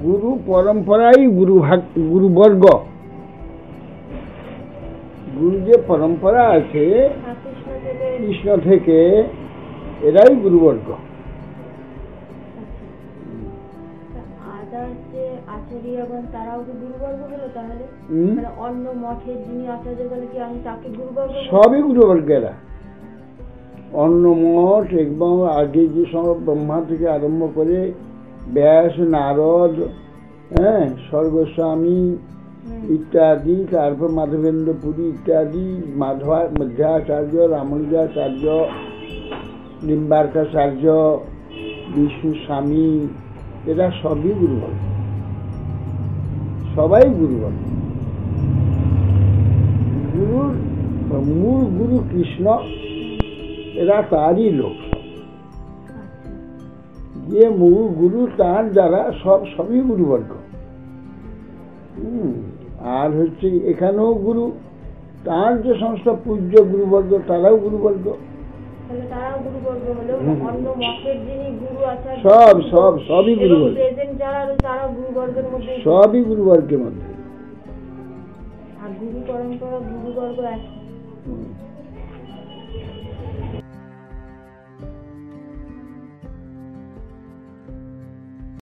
গুরু পরম্পরাই গুরুবর্গ। গুরু যে পরম্পরা আছে কৃষ্ণ থেকে, এরাই গুরুবর্গ। আচার্যগণ তারাও কি গুরুবর্গ হলো তাহলে? অন্য মঠের যিনি আচার্য গেলে কি আমি তাকে গুরুবর্গ? সবই গুরুবর্গ এরা। অন্য মঠ এবং আগে যে সব ব্রহ্মা থেকে আরম্ভ করে ব্যাস, নারদ, স্বর্গস্বামী ইত্যাদি, তারপর মাধবেন্দ্র পুরী ইত্যাদি, মধ্যাচার্য, রামানুজাচার্য, নিম্বার্কাচার্য, বিষ্ণু স্বামী, এরা সবই গুরুবর্গ, সবাই গুরুবর্গ। গুরুর মূল গুরু কৃষ্ণ, এরা তারই লোক। যে মূল গুরু তার যারা সবই গুরুবর্গ। আর হচ্ছে এখানেও গুরু, তার যে সমস্ত পূজ্য গুরুবর্গ তারাও গুরুবর্গ। সবই গুরুবর্গ, সবই গুরুবর্গের মধ্যে। গুরু পরম্পরা গুরুবর্গ আছে।